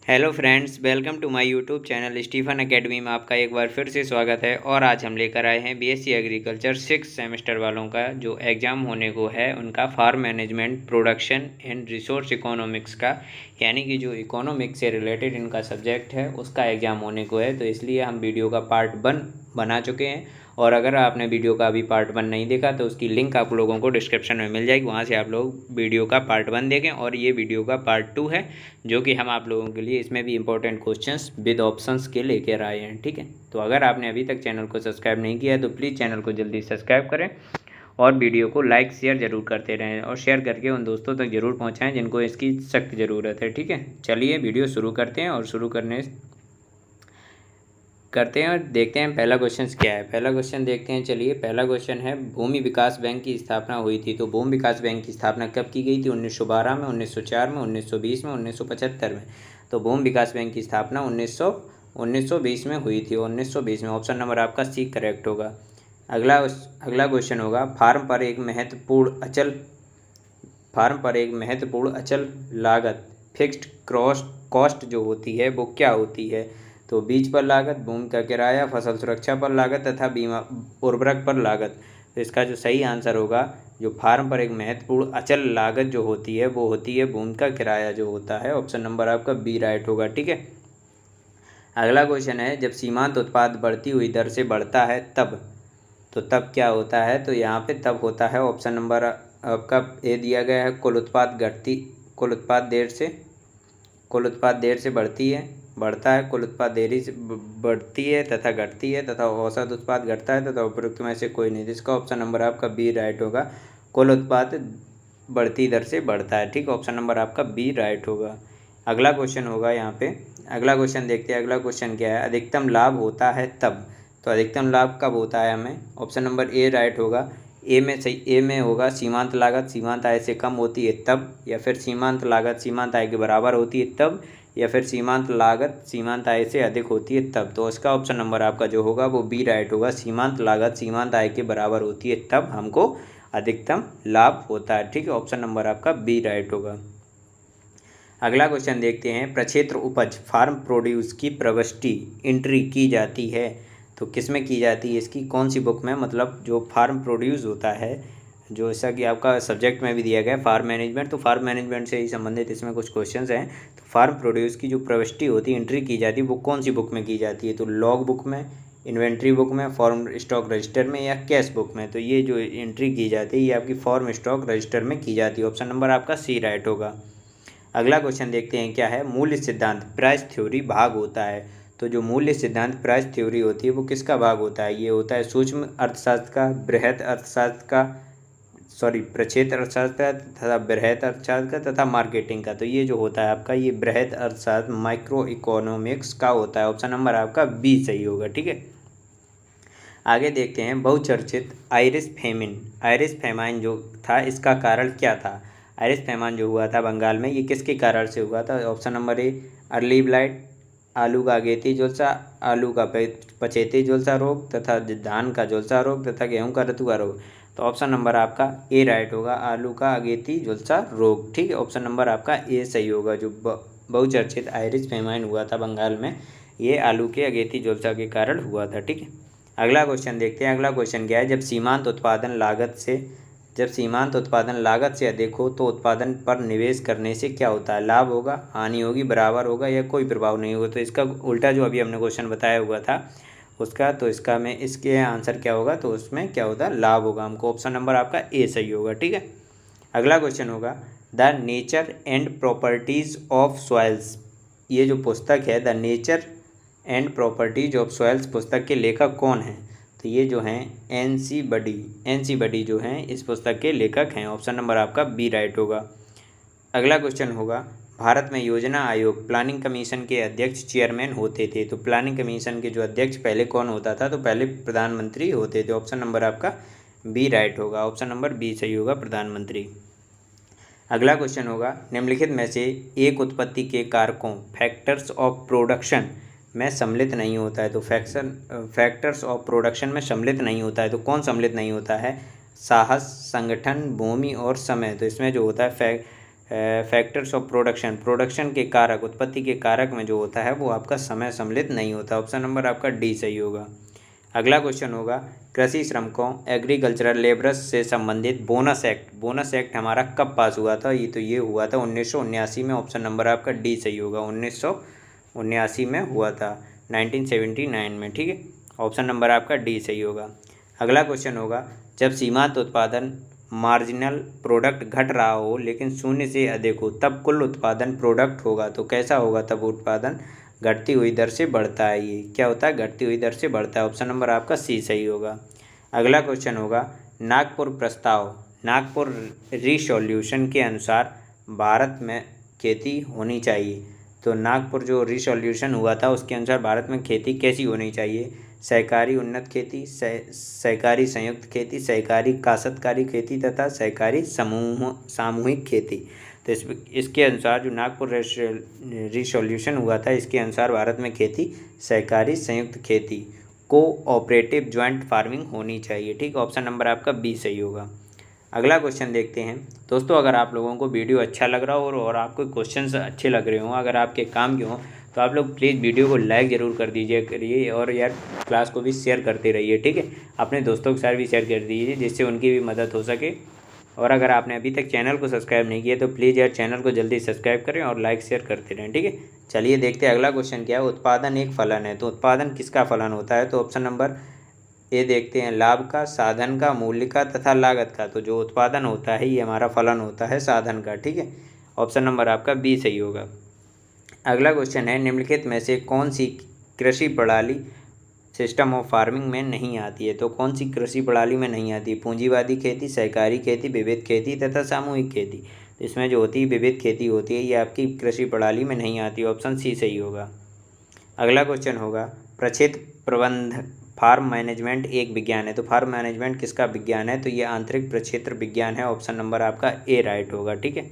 Hello friends, welcome to my YouTube channel Stephen academy में आपका एक बार फिर से स्वागत है। और आज हम लेकर आए हैं बीएससी एग्रीकल्चर 6 सेमेस्टर वालों का जो एग्ज़ाम होने को है उनका farm management production and resource economics का, यानी कि जो इकोनॉमिक्स से रिलेटेड इनका सब्जेक्ट है उसका एग्ज़ाम होने को है। तो इसलिए हम वीडियो का पार्ट 1 बना चुके हैं, और अगर आपने वीडियो का अभी पार्ट 1 नहीं देखा तो उसकी लिंक आप लोगों को डिस्क्रिप्शन में मिल जाएगी, वहाँ से आप लोग वीडियो का पार्ट 1 देखें। और ये वीडियो का पार्ट 2 है जो कि हम आप लोगों के लिए इसमें भी इंपॉर्टेंट क्वेश्चंस विद ऑप्शंस के लेकर आए हैं। ठीक है, तो अगर आपने अभी तक चैनल को सब्सक्राइब नहीं किया है तो प्लीज़ चैनल को जल्दी सब्सक्राइब करें और वीडियो को लाइक शेयर ज़रूर करते रहें, और शेयर करके उन दोस्तों तक ज़रूर पहुँचाएँ जिनको इसकी सख्त ज़रूरत है। ठीक है, चलिए वीडियो शुरू करते हैं, और शुरू करते हैं और देखते हैं पहला क्वेश्चन क्या है। पहला क्वेश्चन देखते हैं। चलिए, पहला क्वेश्चन है, भूमि विकास बैंक की स्थापना हुई थी। तो भूमि विकास बैंक की स्थापना कब की गई थी? 1912 में, 1904 में, 1920 में, 1975 में। तो भूमि विकास बैंक की स्थापना 1920 में हुई थी। 1920 में। ऑप्शन नंबर आपका सी करेक्ट होगा। अगला क्वेश्चन होगा, फार्म पर एक महत्वपूर्ण अचल लागत फिक्स्ड कॉस्ट जो होती है वो क्या होती है? तो बीज पर लागत, भूमि का किराया, फसल सुरक्षा पर लागत तथा बीमा उर्वरक पर लागत। तो इसका जो सही आंसर होगा, जो फार्म पर एक महत्वपूर्ण अचल लागत जो होती है वो होती है भूमि का किराया जो होता है। ऑप्शन नंबर आपका बी राइट होगा। ठीक है, अगला क्वेश्चन है, जब सीमांत उत्पाद बढ़ती हुई दर से बढ़ता है तब क्या होता है? तो यहाँ पे तब होता है, ऑप्शन नंबर आपका ए दिया गया है, कुल उत्पाद देर से बढ़ता है, कुल उत्पाद देरी से बढ़ती है तथा घटती है, तथा औसत उत्पाद घटता है, तथा उपरोक्त में से कोई नहीं। जिसका ऑप्शन नंबर आपका बी राइट होगा, कुल उत्पाद बढ़ती दर से बढ़ता है। ठीक, ऑप्शन नंबर आपका बी राइट होगा। अगला क्वेश्चन होगा यहाँ पे, अगला क्वेश्चन देखते हैं। अगला क्वेश्चन क्या है, अधिकतम लाभ होता है तब। तो अधिकतम लाभ कब होता है हमें? ऑप्शन नंबर ए राइट होगा। ए में होगा सीमांत लागत सीमांत आय से कम होती है तब, या फिर सीमांत लागत सीमांत आय के बराबर होती है तब, या फिर सीमांत लागत सीमांत आय से अधिक होती है तब। तो उसका ऑप्शन नंबर आपका जो होगा वो बी राइट होगा। सीमांत लागत सीमांत आय के बराबर होती है तब हमको अधिकतम लाभ होता है। ठीक है, ऑप्शन नंबर आपका बी राइट होगा। अगला क्वेश्चन देखते हैं, प्रक्षेत्र उपज फार्म प्रोड्यूस की प्रविष्टि एंट्री की जाती है। तो किस में की जाती है? इसकी कौन सी बुक में? मतलब जो फार्म प्रोड्यूस होता है, जो ऐसा कि आपका सब्जेक्ट में भी दिया गया है फार्म मैनेजमेंट, तो फार्म मैनेजमेंट से ही संबंधित इसमें कुछ क्वेश्चंस हैं। तो फार्म प्रोड्यूस की जो प्रविष्टि होती है, एंट्री की जाती है, वो कौन सी बुक में की जाती है? तो लॉग बुक में, इन्वेंट्री बुक में, फॉर्म स्टॉक रजिस्टर में, या कैश बुक में। तो ये जो एंट्री की जाती है ये आपकी फॉर्म स्टॉक रजिस्टर में की जाती है। ऑप्शन नंबर आपका सी राइट होगा। अगला क्वेश्चन देखते हैं, क्या है? मूल्य सिद्धांत प्राइस थ्योरी भाग होता है। तो जो मूल्य सिद्धांत प्राइस थ्योरी होती है वो किसका भाग होता है? ये होता है सूक्ष्म अर्थशास्त्र का, बृहत अर्थशास्त्र का, प्रक्षेत्र अर्थशास्त्र तथा बृहत अर्थशास्त्र का, तथा मार्केटिंग का। तो ये जो होता है आपका, ये बृहत अर्थशास्त्र माइक्रो इकोनॉमिक्स का होता है। ऑप्शन नंबर आपका बी सही होगा। ठीक है, आगे देखते हैं, बहुचर्चित आयरिश फेमाइन जो था इसका कारण क्या था? आयरिश फेमान जो हुआ था बंगाल में, ये किसके कारण से हुआ था? Option number A early blight, आलू का अगेती झुलसा, आलू का पछेती झुलसा रोग, तथा धान का झुलसा रोग, तथा गेहूं का रतुआ रोग। तो ऑप्शन नंबर आपका ए राइट होगा, आलू का अगेती झुलसा रोग। ठीक है, ऑप्शन नंबर आपका ए सही होगा। जो बहुचर्चित आयरिश फेमाइन हुआ था बंगाल में, ये आलू के अगेती झुलसा के कारण हुआ था। ठीक है, अगला क्वेश्चन देखते हैं। अगला क्वेश्चन क्या है, जब सीमांत उत्पादन लागत से अधिक हो तो उत्पादन पर निवेश करने से क्या होता है? लाभ होगा, हानि होगी, बराबर होगा, या कोई प्रभाव नहीं होगा। तो इसका उल्टा जो अभी हमने क्वेश्चन बताया हुआ था उसका, तो इसके आंसर क्या होगा? तो उसमें क्या होता है? लाभ होगा। हमको ऑप्शन नंबर आपका ए सही होगा। ठीक है, अगला क्वेश्चन होगा, the nature and properties of soils. ये जो पुस्तक है, the nature and properties of soils, पुस्तक के लेखक कौन हैं? तो ये जो हैं एन सी बडी जो हैं इस पुस्तक के लेखक हैं। ऑप्शन नंबर आपका बी राइट होगा। अगला क्वेश्चन होगा, भारत में योजना आयोग प्लानिंग कमीशन के अध्यक्ष चेयरमैन होते थे। तो प्लानिंग कमीशन के जो अध्यक्ष पहले कौन होता था? तो पहले प्रधानमंत्री होते थे। ऑप्शन नंबर आपका बी राइट होगा। ऑप्शन नंबर बी सही होगा, प्रधानमंत्री। अगला क्वेश्चन होगा, निम्नलिखित में से एक उत्पत्ति के कारकों फैक्टर्स ऑफ प्रोडक्शन में सम्मिलित नहीं होता है। तो फैक्टर्स ऑफ प्रोडक्शन में सम्मिलित नहीं होता है, तो कौन सम्मिलित नहीं होता है? साहस, संगठन, भूमि और समय। तो इसमें जो होता है फैक्टर्स ऑफ प्रोडक्शन, प्रोडक्शन के कारक, उत्पत्ति के कारक में जो होता है वो आपका समय सम्मिलित नहीं होता। ऑप्शन नंबर आपका डी सही होगा। अगला क्वेश्चन होगा कृषि श्रमिकों एग्रीकल्चरल लेबरर्स से संबंधित बोनस एक्ट, बोनस एक्ट हमारा कब पास हुआ था? ये हुआ था 1979 में। ऑप्शन नंबर आपका डी सही होगा। 1979 में हुआ था, 1979 में, ठीक है। ऑप्शन नंबर आपका डी सही होगा। अगला क्वेश्चन होगा जब सीमांत उत्पादन मार्जिनल प्रोडक्ट घट रहा हो लेकिन शून्य से अधिक हो तब कुल उत्पादन प्रोडक्ट होगा, तो कैसा होगा? तब उत्पादन घटती हुई दर से बढ़ता है। ये क्या होता है? घटती हुई दर से बढ़ता है। ऑप्शन नंबर आपका सी सही होगा। अगला क्वेश्चन होगा नागपुर प्रस्ताव, नागपुर रिसोल्यूशन के अनुसार भारत में खेती होनी चाहिए। तो नागपुर जो रिसोल्यूशन हुआ था उसके अनुसार भारत में खेती कैसी होनी चाहिए? सहकारी उन्नत खेती, सहकारी संयुक्त खेती, सहकारी काश्तकारी खेती तथा सहकारी सामूहिक खेती। तो इसके अनुसार जो नागपुर रिसोल्यूशन हुआ था इसके अनुसार भारत में खेती सहकारी संयुक्त खेती, कोऑपरेटिव ज्वाइंट फार्मिंग होनी चाहिए, ठीक। ऑप्शन नंबर आपका बी सही होगा। अगला क्वेश्चन देखते हैं दोस्तों। अगर आप लोगों को वीडियो अच्छा लग रहा हो और आपको क्वेश्चंस अच्छे लग रहे हों, अगर आपके काम के हों, तो आप लोग प्लीज़ वीडियो को लाइक ज़रूर कर दीजिए करिए और यार क्लास को भी शेयर करते रहिए, ठीक है। अपने दोस्तों के साथ भी शेयर कर दीजिए जिससे उनकी भी मदद हो सके। और अगर आपने अभी तक चैनल को सब्सक्राइब नहीं किया तो प्लीज़ यार चैनल को जल्दी सब्सक्राइब करें और लाइक शेयर करते रहें, ठीक है। चलिए देखते हैं अगला क्वेश्चन क्या है। उत्पादन एक फलन है, तो उत्पादन किसका फलन होता है? तो ऑप्शन नंबर ए देखते हैं, लाभ का, साधन का, मूल्य का तथा लागत का। तो जो उत्पादन होता है ये हमारा फलन होता है साधन का, ठीक है। ऑप्शन नंबर आपका बी सही होगा। अगला क्वेश्चन है निम्नलिखित में से कौन सी कृषि प्रणाली सिस्टम ऑफ फार्मिंग में नहीं आती है? तो कौन सी कृषि प्रणाली में नहीं आती? पूंजीवादी खेती, सहकारी खेती, विविध खेती तथा सामूहिक खेती। इसमें जो होती है विविध खेती होती है, ये आपकी कृषि प्रणाली में नहीं आती। ऑप्शन सी सही होगा। अगला क्वेश्चन होगा प्रक्षेत्र प्रबंध फार्म मैनेजमेंट एक विज्ञान है। तो फार्म मैनेजमेंट किसका विज्ञान है? तो ये आंतरिक प्रक्षेत्र विज्ञान है। ऑप्शन नंबर आपका ए राइट होगा, ठीक है।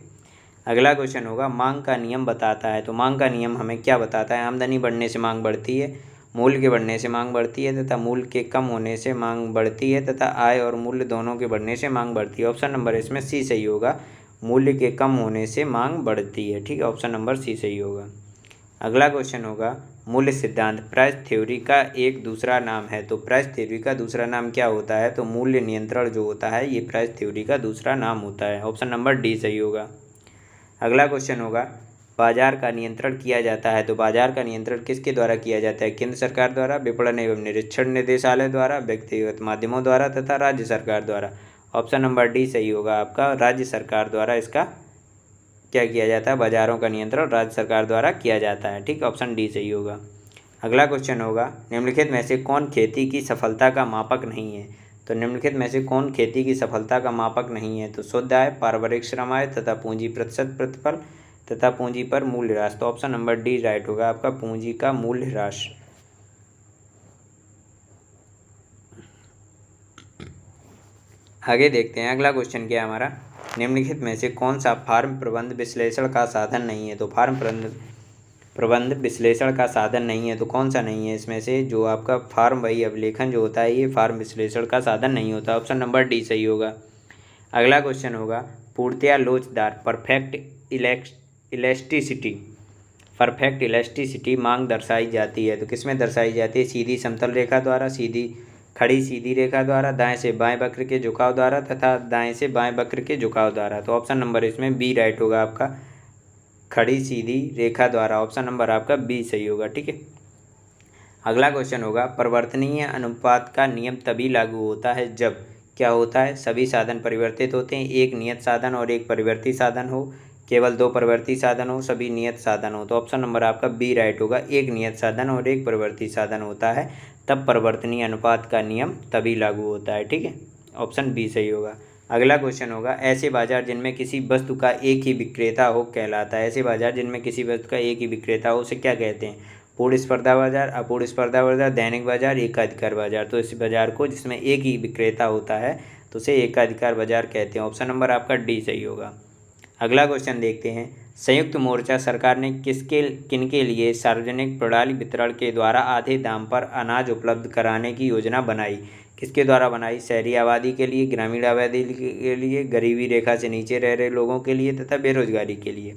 अगला क्वेश्चन होगा मांग का नियम बताता है। तो मांग का नियम हमें क्या बताता है? आमदनी बढ़ने से मांग बढ़ती है, मूल्य के बढ़ने से मांग बढ़ती है तथा मूल्य के कम होने से मांग बढ़ती है तथा आय और मूल्य दोनों के बढ़ने से मांग बढ़ती है। ऑप्शन नंबर इसमें सी सही होगा, मूल्य के कम होने से मांग बढ़ती है, ठीक है। ऑप्शन नंबर सी सही होगा। अगला क्वेश्चन होगा मूल्य सिद्धांत प्राइस थ्योरी का एक दूसरा नाम है। तो प्राइस थ्योरी का दूसरा नाम क्या होता है? तो मूल्य नियंत्रण जो होता है ये प्राइस थ्योरी का दूसरा नाम होता है। ऑप्शन नंबर डी सही होगा। अगला क्वेश्चन होगा बाजार का नियंत्रण किया जाता है। तो बाजार का नियंत्रण किसके द्वारा किया जाता है? केंद्र सरकार द्वारा, विपणन एवं निरीक्षण निदेशालय द्वारा, व्यक्तिगत माध्यमों द्वारा तथा राज्य सरकार द्वारा। ऑप्शन नंबर डी सही होगा आपका, राज्य सरकार द्वारा इसका क्या किया जाता है? बाजारों का नियंत्रण राज्य सरकार द्वारा किया जाता है, ठीक। ऑप्शन डी सही होगा। अगला क्वेश्चन होगा निम्नलिखित में से कौन खेती की सफलता का मापक नहीं है? तो निम्नलिखित में से कौन खेती की सफलता का मापक नहीं है? तो शुद्ध आय, पारिवारिक श्रम आय तथा पूंजी प्रतिशत प्रतिफल तथा पूंजी पर मूल्य ह्रास। तो ऑप्शन नंबर डी राइट होगा आपका, पूंजी का मूल्य ह्रास। आगे देखते हैं अगला क्वेश्चन क्या है हमारा, निम्नलिखित में से कौन सा फार्म प्रबंध विश्लेषण का साधन नहीं है? तो फार्म प्रबंध विश्लेषण का साधन नहीं है, तो कौन सा नहीं है इसमें से? जो आपका फार्म वही अभिलेखन जो होता है ये फार्म विश्लेषण का साधन नहीं होता। ऑप्शन नंबर डी सही होगा। अगला क्वेश्चन होगा पूर्णतया लोचदार परफेक्ट इलास्टिसिटी, परफेक्ट इलास्टिसिटी मांग दर्शाई जाती है। तो किसमें दर्शाई जाती है? सीधी समतल रेखा द्वारा, खड़ी सीधी रेखा द्वारा, दाएं से बाएं वक्र के झुकाव द्वारा तथा दाएं से बाएं वक्र के झुकाव द्वारा। तो ऑप्शन नंबर इसमें बी राइट होगा आपका, खड़ी सीधी रेखा द्वारा। ऑप्शन नंबर आपका बी सही होगा, ठीक है। अगला क्वेश्चन होगा परिवर्तनीय अनुपात का नियम तभी लागू होता है जब क्या होता है? सभी साधन परिवर्तित होते हैं, एक नियत साधन और एक परिवर्ती साधन हो, केवल दो परिवर्ती साधन हो, सभी नियत साधन हो। तो ऑप्शन नंबर आपका बी राइट होगा, एक नियत साधन और एक परिवर्ती साधन होता है तब परिवर्तनीय अनुपात का नियम तभी लागू होता है, ठीक है। ऑप्शन बी सही होगा। अगला क्वेश्चन होगा ऐसे बाजार जिनमें किसी वस्तु का एक ही विक्रेता हो कहलाता है। ऐसे बाजार जिनमें किसी वस्तु का एक ही विक्रेता हो उसे क्या कहते हैं? पूर्ण स्पर्धा बाजार, अपूर्ण स्पर्धा बाजार, दैनिक बाजार, एकाधिकार बाजार। तो इस बाजार को जिसमें एक ही विक्रेता होता है तो उसे एकाधिकार बाजार कहते हैं। ऑप्शन नंबर आपका डी सही होगा। अगला क्वेश्चन देखते हैं संयुक्त मोर्चा सरकार ने किनके लिए सार्वजनिक प्रणाली वितरण के द्वारा आधे दाम पर अनाज उपलब्ध कराने की योजना बनाई? किसके द्वारा बनाई? शहरी आबादी के लिए, ग्रामीण आबादी के लिए, गरीबी रेखा से नीचे रह रहे लोगों के लिए तथा बेरोजगारी के लिए।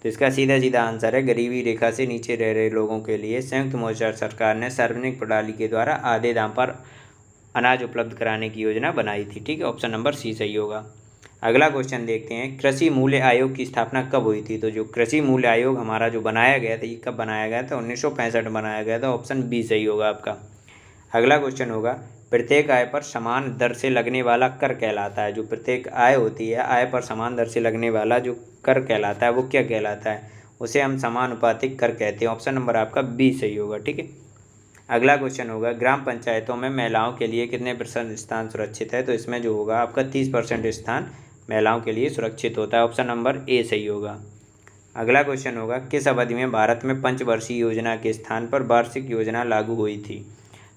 तो इसका सीधा सीधा आंसर है गरीबी रेखा से नीचे रह रहे लोगों के लिए संयुक्त मोर्चा सरकार ने सार्वजनिक प्रणाली के द्वारा आधे दाम पर अनाज उपलब्ध कराने की योजना बनाई थी। ठीक है, ऑप्शन नंबर सी सही होगा। अगला क्वेश्चन देखते हैं, कृषि मूल्य आयोग की स्थापना कब हुई थी? तो जो कृषि मूल्य आयोग हमारा जो बनाया गया था, ये कब बनाया गया था? 1965 बनाया गया था। ऑप्शन बी सही होगा आपका। अगला क्वेश्चन होगा, प्रत्येक आय पर समान दर से लगने वाला कर कहलाता है। जो प्रत्येक आय होती है, आय पर समान दर से लगने वाला जो कर कहलाता है वो क्या कहलाता है? उसे हम समानुपातिक कर कहते हैं। ऑप्शन नंबर आपका बी सही होगा। ठीक है, अगला क्वेश्चन होगा, ग्राम पंचायतों में महिलाओं के लिए कितने % स्थान सुरक्षित है? तो इसमें जो होगा आपका 30% स्थान महिलाओं के लिए सुरक्षित होता है। ऑप्शन नंबर ए सही होगा। अगला क्वेश्चन होगा, किस अवधि में भारत में पंचवर्षीय योजना के स्थान पर वार्षिक योजना लागू हुई थी?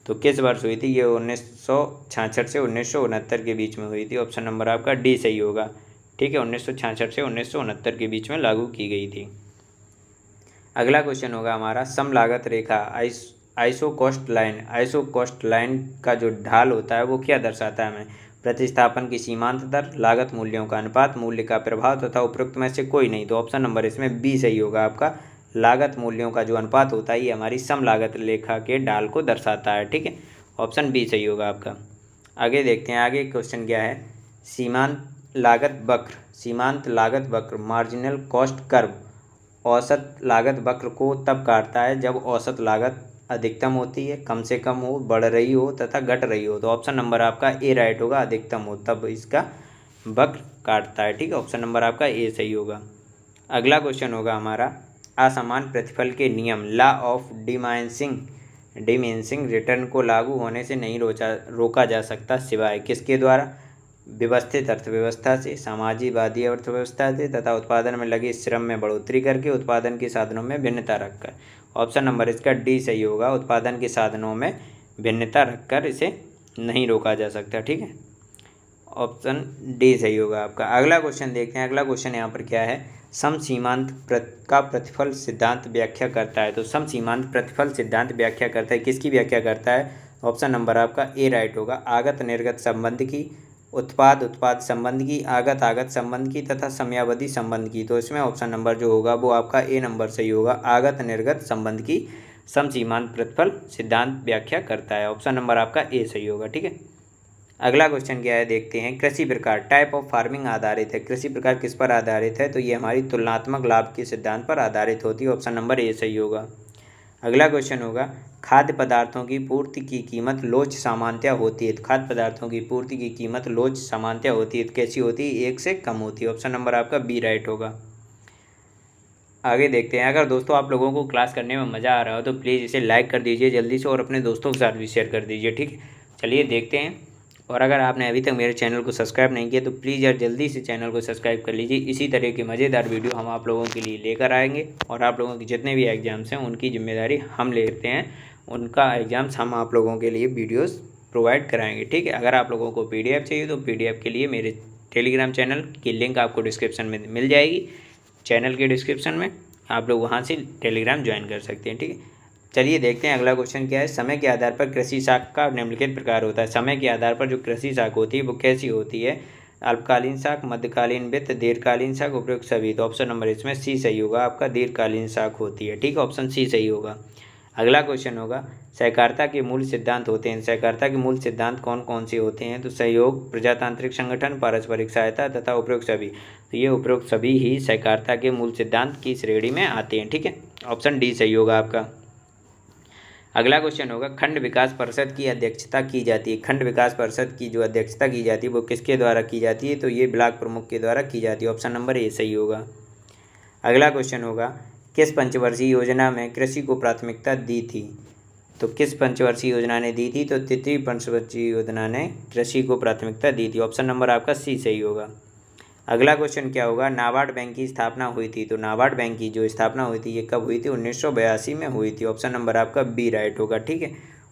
तो किस वर्ष हुई थी? ये 1966 से 1969 के बीच में हुई थी। ऑप्शन नंबर आपका डी सही होगा। ठीक है, 1966 से 1969 के बीच में लागू की गई थी। अगला क्वेश्चन होगा हमारा, सम लागत रेखा आइसो कॉस्ट लाइन का जो ढाल होता है वो क्या दर्शाता है हमें? प्रतिस्थापन की सीमांत दर, लागत मूल्यों का अनुपात, मूल्य का प्रभाव तथा उपरोक्त में से कोई नहीं। तो ऑप्शन नंबर इसमें बी सही होगा आपका। लागत मूल्यों का जो अनुपात होता है ये हमारी सम लागत रेखा के ढाल को दर्शाता है। ठीक है, ऑप्शन बी सही होगा आपका। आगे देखते हैं, आगे क्वेश्चन क्या है, सीमांत लागत वक्र मार्जिनल कॉस्ट कर्व औसत लागत वक्र को तब काटता है जब औसत लागत अधिकतम होती है, कम से कम हो, बढ़ रही हो तथा घट रही हो। तो ऑप्शन नंबर आपका ए राइट होगा, अधिकतम हो तब इसका वक्र काटता है। ठीक है, ऑप्शन नंबर आपका ए सही होगा। अगला क्वेश्चन होगा हमारा, असमान प्रतिफल के नियम लॉ ऑफ डिमिनिशिंग रिटर्न को लागू होने से नहीं रोका जा सकता सिवाय किसके द्वारा? व्यवस्थित अर्थव्यवस्था से, समाजवादी अर्थव्यवस्था से तथा उत्पादन में लगे श्रम में बढ़ोतरी करके, उत्पादन के साधनों में भिन्नता रखकर। ऑप्शन नंबर इसका डी सही होगा, उत्पादन के साधनों में भिन्नता रखकर इसे नहीं रोका जा सकता। ठीक है, ऑप्शन डी सही होगा आपका। अगला क्वेश्चन देखते हैं, अगला क्वेश्चन यहाँ पर क्या है, सम सीमांत का प्रतिफल सिद्धांत व्याख्या करता है। तो सम सीमांत प्रतिफल सिद्धांत व्याख्या करता है, किसकी व्याख्या करता है? ऑप्शन नंबर आपका ए राइट होगा, आगत निर्गत संबंध की, उत्पाद उत्पाद संबंध की, आगत आगत संबंध की तथा समयावधि संबंध की। तो इसमें ऑप्शन नंबर जो होगा वो आपका ए नंबर सही होगा, आगत निर्गत संबंध की सम सीमांत प्रतिफल सिद्धांत व्याख्या करता है। ऑप्शन नंबर आपका ए सही होगा। ठीक है, अगला क्वेश्चन क्या है देखते हैं, कृषि प्रकार टाइप ऑफ फार्मिंग आधारित है। कृषि प्रकार किस पर आधारित है? तो ये हमारी तुलनात्मक लाभ के सिद्धांत पर आधारित होती है। ऑप्शन नंबर ए सही होगा। अगला क्वेश्चन होगा, खाद्य पदार्थों की पूर्ति की कीमत लोच सामान्यतः होती है। खाद्य पदार्थों की पूर्ति की कीमत लोच सामान्यतः होती है, कैसी होती है? एक से कम होती है। ऑप्शन नंबर आपका बी राइट होगा। आगे देखते हैं, अगर दोस्तों आप लोगों को क्लास करने में मज़ा आ रहा हो तो प्लीज़ इसे लाइक कर दीजिए जल्दी से और अपने दोस्तों के साथ भी शेयर कर दीजिए। ठीक है, चलिए देखते हैं। और अगर आपने अभी तक मेरे चैनल को सब्सक्राइब नहीं किया तो प्लीज़ यार जल्दी से चैनल को सब्सक्राइब कर लीजिए। इसी तरह की मज़ेदार वीडियो हम आप लोगों के लिए लेकर आएंगे और आप लोगों के जितने भी एग्ज़ाम्स हैं उनकी जिम्मेदारी हम लेते हैं, उनका एग्ज़ाम्स हम आप लोगों के लिए वीडियोज़ प्रोवाइड कराएंगे। ठीक है, अगर आप लोगों को PDF चाहिए तो PDF के लिए मेरे टेलीग्राम चैनल की लिंक आपको डिस्क्रिप्शन में मिल जाएगी। चैनल के डिस्क्रिप्शन में आप लोग वहाँ से टेलीग्राम ज्वाइन कर सकते हैं। ठीक है, चलिए देखते हैं अगला क्वेश्चन क्या है, समय के आधार पर कृषि शाख का निम्नलिखित प्रकार होता है। समय के आधार पर जो कृषि शाख होती है वो कैसी होती है? अल्पकालीन शाख, मध्यकालीन वित्त, दीर्घकालीन शाख, उपयुक्त सभी। तो ऑप्शन नंबर इसमें सी सही होगा आपका, दीर्घकालीन शाख होती है। ठीक है, ऑप्शन सी सही होगा। अगला क्वेश्चन होगा, सहकारिता के मूल सिद्धांत होते हैं। सहकारिता के मूल सिद्धांत कौन कौन से होते हैं? तो सहयोग, प्रजातांत्रिक संगठन, पारस्परिक सहायता तथा उपयुक्त सभी। तो ये उपयुक्त सभी ही सहकारिता के मूल सिद्धांत की श्रेणी में आते हैं। ठीक है, ऑप्शन डी सही होगा आपका। अगला क्वेश्चन होगा, खंड विकास परिषद की अध्यक्षता की जाती है। खंड विकास परिषद की जो अध्यक्षता की जाती है वो किसके द्वारा की जाती है? तो ये ब्लॉक प्रमुख के द्वारा की जाती है। ऑप्शन नंबर ए सही होगा। अगला क्वेश्चन होगा, किस पंचवर्षीय योजना में कृषि को प्राथमिकता दी थी? तो किस पंचवर्षीय योजना ने दी थी? तो तृतीय पंचवर्षीय योजना ने कृषि को प्राथमिकता दी थी। ऑप्शन नंबर आपका सी सही होगा। अगला क्वेश्चन क्या होगा, नाबार्ड बैंक की स्थापना हुई थी। तो नाबार्ड बैंक की जो स्थापना हुई थी ये कब हुई थी? 1982 में हुई थी। ऑप्शन नंबर आपका बी राइट होगा। ठीक है,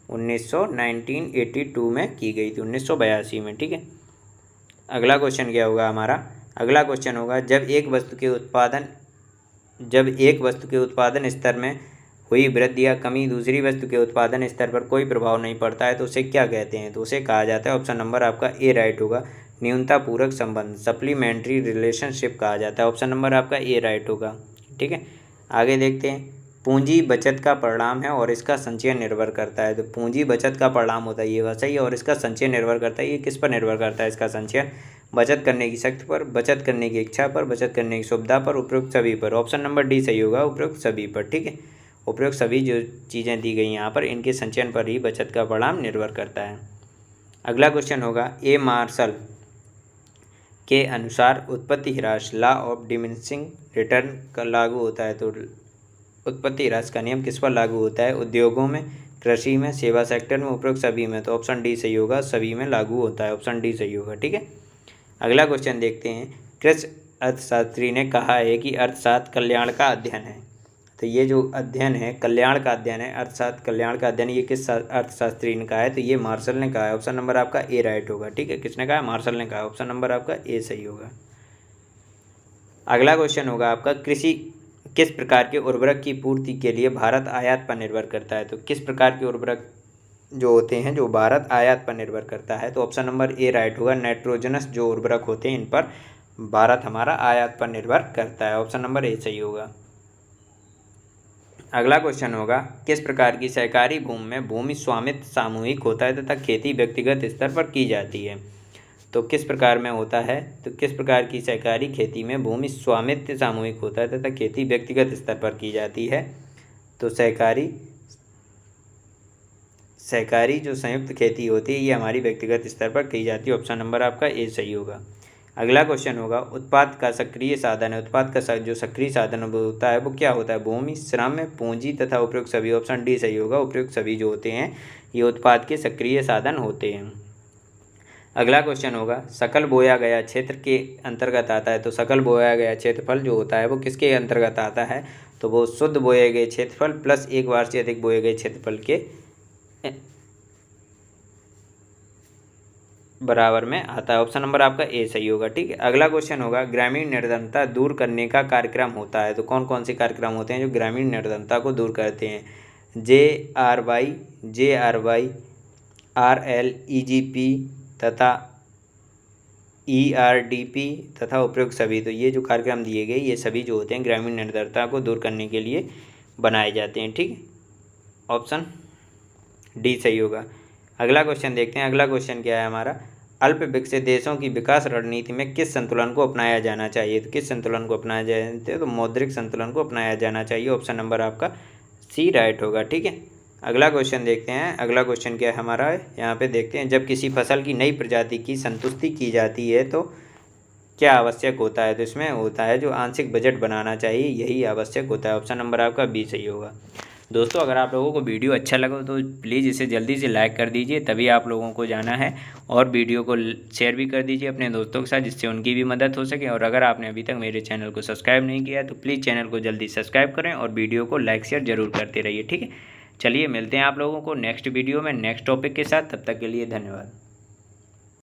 1982 में की गई थी, 1982 में। ठीक है, अगला क्वेश्चन क्या होगा हमारा, अगला क्वेश्चन होगा, जब एक वस्तु के उत्पादन स्तर में हुई वृद्धि या कमी दूसरी वस्तु के उत्पादन स्तर पर कोई प्रभाव नहीं पड़ता है तो उसे क्या कहते हैं? तो उसे कहा जाता है, ऑप्शन नंबर आपका ए राइट होगा, न्यूनता पूरक संबंध, सप्लीमेंट्री रिलेशनशिप कहा जाता है। ऑप्शन नंबर आपका ए राइट होगा। ठीक है, आगे देखते हैं। पूंजी बचत का परिणाम है और इसका संचय निर्भर करता है। तो पूंजी बचत का परिणाम होता है, ये बात सही है, और इसका संचय निर्भर करता है। ये किस पर निर्भर करता है इसका संचय? बचत करने की शक्ति पर, बचत करने की इच्छा पर, बचत करने की सुविधा पर, उपयुक्त सभी पर। ऑप्शन नंबर डी सही होगा, उपयुक्त सभी पर। ठीक है, उपयुक्त सभी जो चीज़ें दी गई यहाँ पर, इनके संचयन पर ही बचत का परिणाम निर्भर करता है। अगला क्वेश्चन होगा, ए मार्शल के अनुसार उत्पत्ति ह्रास लॉ ऑफ डिमिनिशिंग रिटर्न का लागू होता है। तो उत्पत्ति ह्रास का नियम किस पर लागू होता है? उद्योगों में, कृषि में, सेवा सेक्टर में, उपरोक्त सभी में। तो ऑप्शन डी सही होगा, सभी में लागू होता है। ऑप्शन डी सही होगा। ठीक है, अगला क्वेश्चन देखते हैं। कृषि अर्थशास्त्री ने कहा है कि अर्थशास्त्र कल्याण का अध्ययन है। तो ये जो अध्ययन है कल्याण का अध्ययन है, अर्थशास्त्र कल्याण का अध्ययन, ये किस अर्थशास्त्री ने कहा है? तो ये मार्शल ने कहा है। ऑप्शन नंबर आपका ए राइट होगा। ठीक है, किसने कहा? मार्शल ने कहा। ऑप्शन नंबर आपका ए सही होगा। अगला क्वेश्चन होगा आपका, कृषि किस प्रकार के उर्वरक की पूर्ति के लिए भारत आयात पर निर्भर करता है? तो किस प्रकार के उर्वरक जो होते हैं जो भारत आयात पर निर्भर करता है? तो ऑप्शन नंबर ए राइट होगा, नाइट्रोजनस जो उर्वरक होते हैं इन पर भारत हमारा आयात पर निर्भर करता है। ऑप्शन नंबर ए सही होगा। अगला क्वेश्चन होगा, किस प्रकार की सहकारी भूमि में भूमि स्वामित्व सामूहिक होता है तथा खेती व्यक्तिगत स्तर पर की जाती है? तो किस प्रकार में होता है? तो किस प्रकार की सहकारी खेती में भूमि स्वामित्व सामूहिक होता है तथा खेती व्यक्तिगत स्तर पर की जाती है? तो सहकारी जो संयुक्त खेती होती है ये हमारी व्यक्तिगत स्तर पर की जाती है। ऑप्शन नंबर आपका ए सही होगा। अगला क्वेश्चन होगा, उत्पाद का सक्रिय साधन है, उत्पाद का जो सक्रिय साधन होता है वो क्या होता है? भूमि, श्रम, पूंजी तथा उपयुक्त सभी। ऑप्शन डी सही होगा, उपयुक्त सभी जो होते हैं ये उत्पाद के सक्रिय साधन होते हैं। अगला क्वेश्चन होगा, सकल बोया गया क्षेत्र के अंतर्गत आता है। तो सकल बोया गया क्षेत्रफल जो होता है वो किसके अंतर्गत आता है? तो वो शुद्ध बोए गए क्षेत्रफल प्लस एक बार से अधिक बोए गए क्षेत्रफल के बराबर में आता है। ऑप्शन नंबर आपका ए सही होगा। ठीक है, अगला क्वेश्चन होगा, ग्रामीण निर्धनता दूर करने का कार्यक्रम होता है। तो कौन कौन से कार्यक्रम होते हैं जो ग्रामीण निर्धनता को दूर करते हैं? JRY, RL, EGP तथा ERDP तथा उपयुक्त सभी। तो ये जो कार्यक्रम दिए गए ये सभी जो होते हैं ग्रामीण निर्धनता को दूर करने के लिए बनाए जाते हैं। ठीक है, ऑप्शन डी सही होगा। अगला क्वेश्चन देखते हैं। अगला क्वेश्चन क्या है हमारा, अल्प विकसित देशों की विकास रणनीति में किस संतुलन को अपनाया जाना चाहिए? तो किस संतुलन को अपनाया जाए? तो मौद्रिक संतुलन को अपनाया जाना चाहिए। ऑप्शन नंबर आपका सी राइट होगा। ठीक है, अगला क्वेश्चन देखते हैं। अगला क्वेश्चन क्या है हमारा, यहाँ पे देखते हैं, जब किसी फसल की नई प्रजाति की संतुष्टि की जाती है तो क्या आवश्यक होता है? तो इसमें होता है जो आंशिक बजट बनाना चाहिए, यही आवश्यक होता है। ऑप्शन नंबर आपका बी सही होगा। दोस्तों, अगर आप लोगों को वीडियो अच्छा लगा तो प्लीज़ इसे जल्दी से लाइक कर दीजिए, तभी आप लोगों को जाना है, और वीडियो को शेयर भी कर दीजिए अपने दोस्तों के साथ जिससे उनकी भी मदद हो सके। और अगर आपने अभी तक मेरे चैनल को सब्सक्राइब नहीं किया तो प्लीज़ चैनल को जल्दी सब्सक्राइब करें और वीडियो को लाइक शेयर जरूर करते रहिए। ठीक है, चलिए मिलते हैं आप लोगों को नेक्स्ट वीडियो में नेक्स्ट टॉपिक के साथ। तब तक के लिए धन्यवाद।